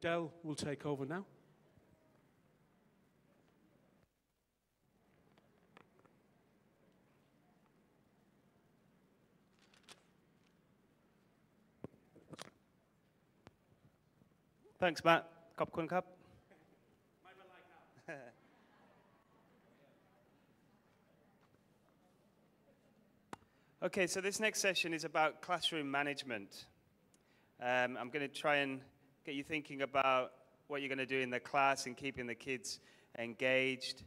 Del will take over now. Thanks, Matt. Khop khun khap. Okay, so this next session is about classroom management. I'm going to try and get you thinking about what you're going to do in the class and keeping the kids engaged,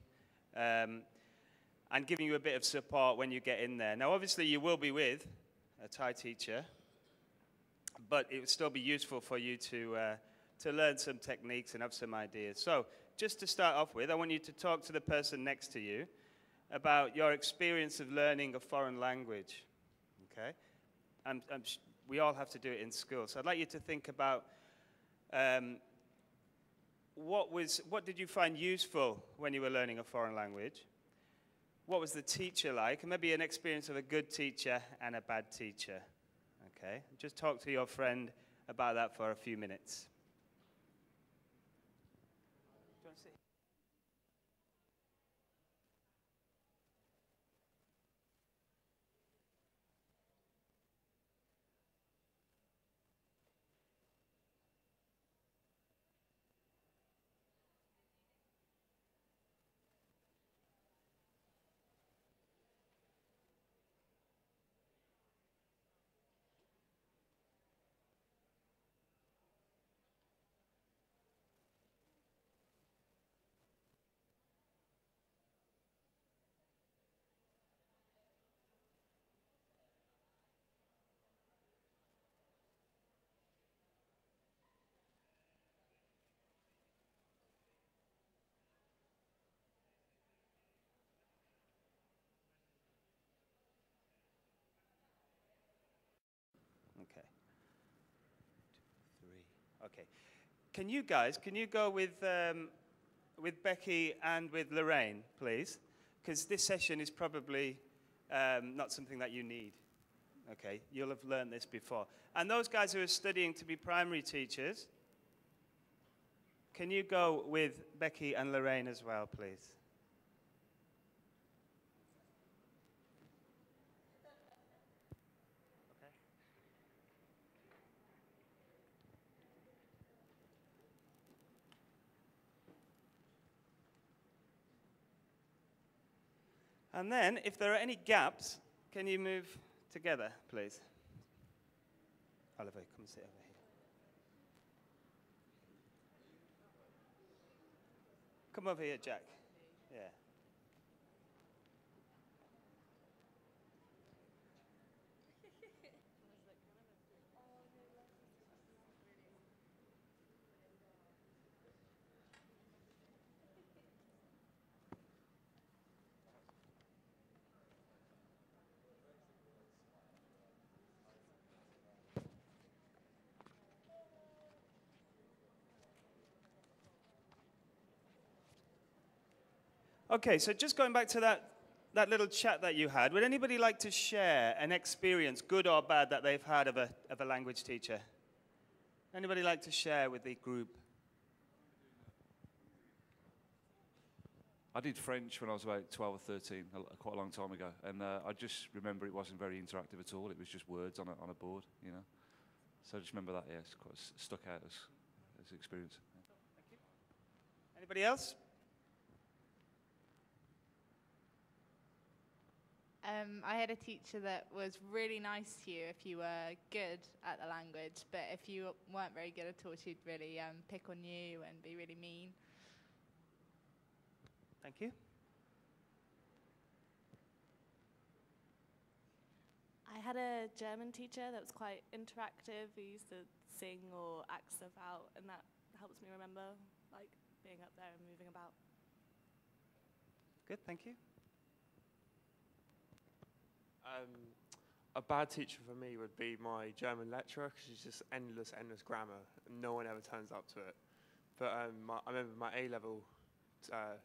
and giving you a bit of support when you get in there. Now, obviously, you will be with a Thai teacher, but it would still be useful for you to learn some techniques and have some ideas. So, just to start off with, I want you to talk to the person next to you about your experience of learning a foreign language, okay? And we all have to do it in school. So I'd like you to think about what did you find useful when you were learning a foreign language? What was the teacher like? And maybe an experience of a good teacher and a bad teacher, okay? Just talk to your friend about that for a few minutes. Okay. 2, 3. Okay. Can you go with Becky and with Lorraine, please? Because this session is probably not something that you need. Okay, you'll have learned this before. And those guys who are studying to be primary teachers, can you go with Becky and Lorraine as well, please? And then, if there are any gaps, can you move together, please? Oliver, come sit over here. Come over here, Jack. Yeah. Okay, so just going back to that little chat that you had, would anybody like to share an experience, good or bad, that they've had of a language teacher? Anybody like to share with the group? I did French when I was about 12 or 13, quite a long time ago, and I just remember it wasn't very interactive at all. It was just words on a board, you know. So I just remember that, yeah, it's quite stuck out as an experience. Yeah. Thank you. Anybody else? I had a teacher that was really nice to you if you were good at the language, but if you weren't very good at all, she'd really pick on you and be really mean. Thank you. I had a German teacher that was quite interactive. He used to sing or act stuff out, and that helps me remember, like, being up there and moving about. Good, thank you. A bad teacher for me would be my German lecturer, because she's just endless grammar, and no one ever turns up to it. But I remember my A-level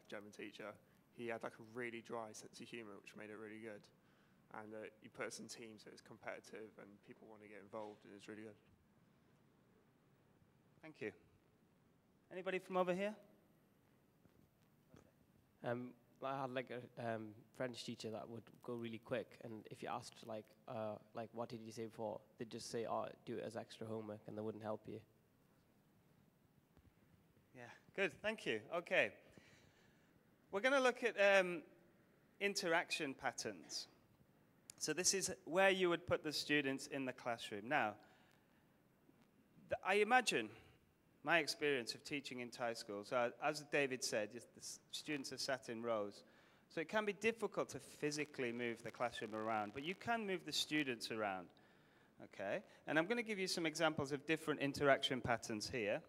German teacher, he had like a really dry sense of humour, which made it really good. And he put us in teams, so it was competitive, and people want to get involved, and it was really good. Thank you. Anybody from over here? I had like a French teacher that would go really quick, and if you asked like what did you say before, they'd just say, "Oh, do it as extra homework," and they wouldn't help you. Yeah, good, thank you. Okay. We're going to look at interaction patterns. So this is where you would put the students in the classroom. Now, I imagine my experience of teaching in Thai schools, as David said, the students are sat in rows. So it can be difficult to physically move the classroom around, but you can move the students around. Okay? And I'm going to give you some examples of different interaction patterns here.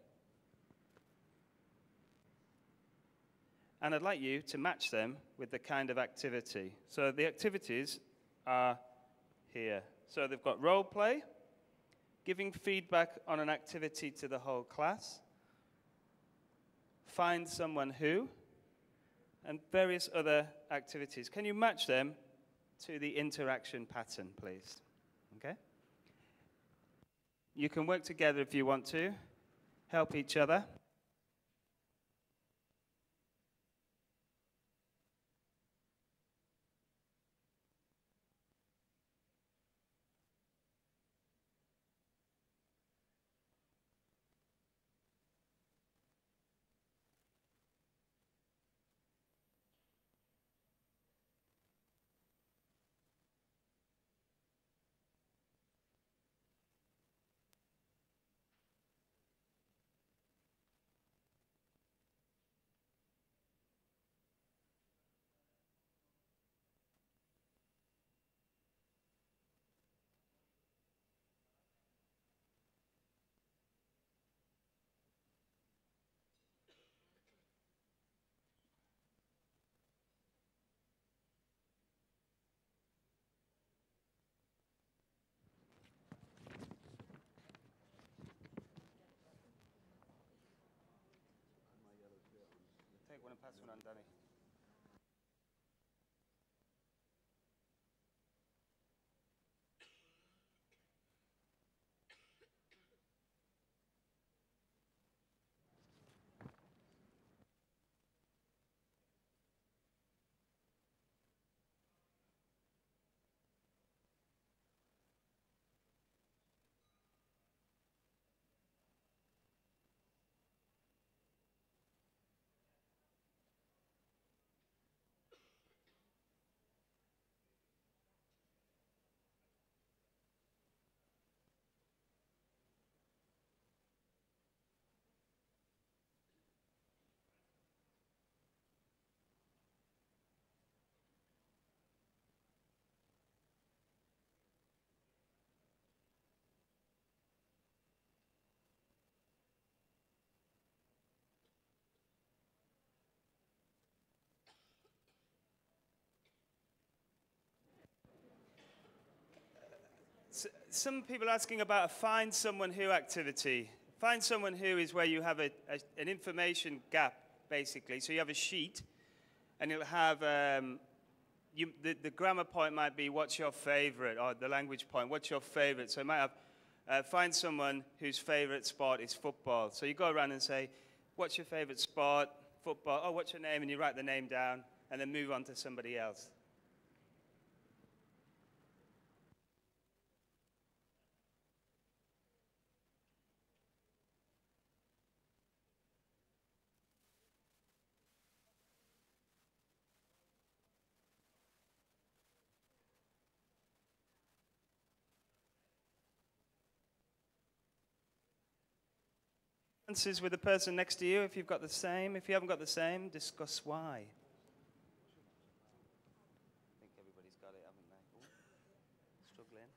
And I'd like you to match them with the kind of activity. So the activities are here. So they've got role play, giving feedback on an activity to the whole class, find someone who, and various other activities. Can you match them to the interaction pattern, please? Okay? You can work together if you want to, help each other. Take one and pass one on Danny. Some people are asking about a find someone who activity. Find someone who is where you have an information gap, basically. So you have a sheet, and it'll have, the grammar point might be, what's your favorite? Or the language point, what's your favorite? So it might have, find someone whose favorite sport is football. So you go around and say, what's your favorite sport? Football. Oh, what's your name? And you write the name down, and then move on to somebody else. Answers with the person next to you if you've got the same. If you haven't got the same, discuss why. I think everybody's got it, haven't they? Ooh, struggling.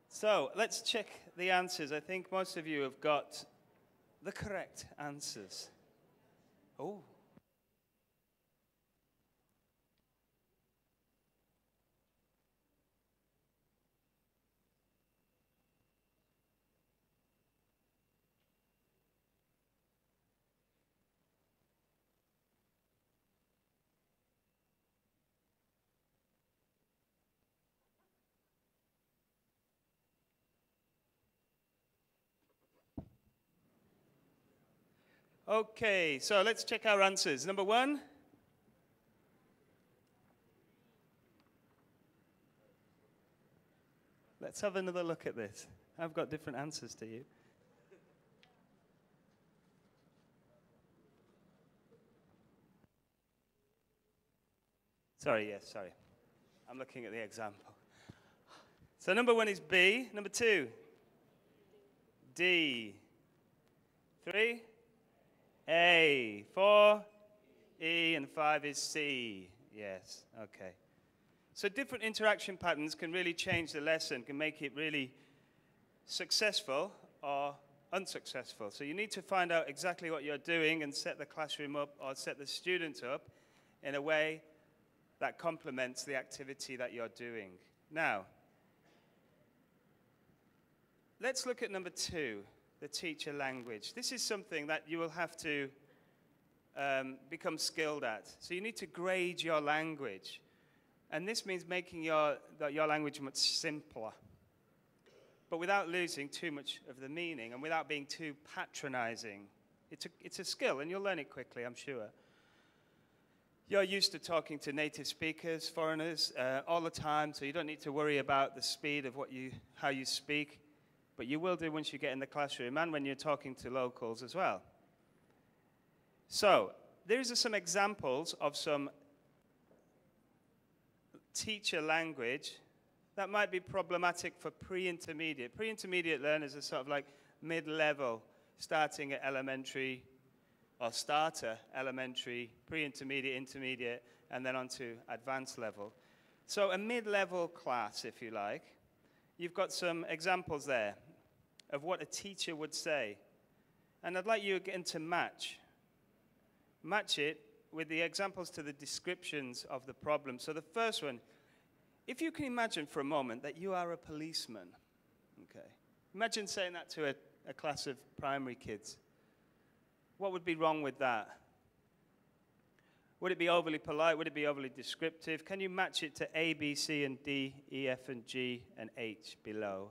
So let's check the answers. I think most of you have got the correct answers. Oh. Okay, so let's check our answers. Number 1. Let's have another look at this. I've got different answers to you. Sorry, yes, sorry. I'm looking at the example. So number 1 is B. Number 2? D. 3? A. 4? E. And 5 is C. Yes, okay. So different interaction patterns can really change the lesson, can make it really successful or unsuccessful. So you need to find out exactly what you're doing and set the classroom up or set the student up in a way that complements the activity that you're doing. Now, let's look at number 2, the teacher language. This is something that you will have to become skilled at. So you need to grade your language. And this means making your language much simpler, but without losing too much of the meaning and without being too patronizing. It's a skill, and you'll learn it quickly, I'm sure. You're used to talking to native speakers, foreigners, all the time, so you don't need to worry about the speed of how you speak, but you will do once you get in the classroom and when you're talking to locals as well. So, these are some examples of some teacher language that might be problematic for pre-intermediate. Pre-intermediate learners are sort of like mid-level, starting at elementary, or starter, elementary, pre-intermediate, intermediate, and then on to advanced level. So a mid-level class, if you like. You've got some examples there of what a teacher would say. And I'd like you again to match it with the examples to the descriptions of the problem. So the first one, if you can imagine for a moment that you are a policeman, okay? Imagine saying that to a class of primary kids. What would be wrong with that? Would it be overly polite? Would it be overly descriptive? Can you match it to A, B, C, and D, E, F, and G, and H below?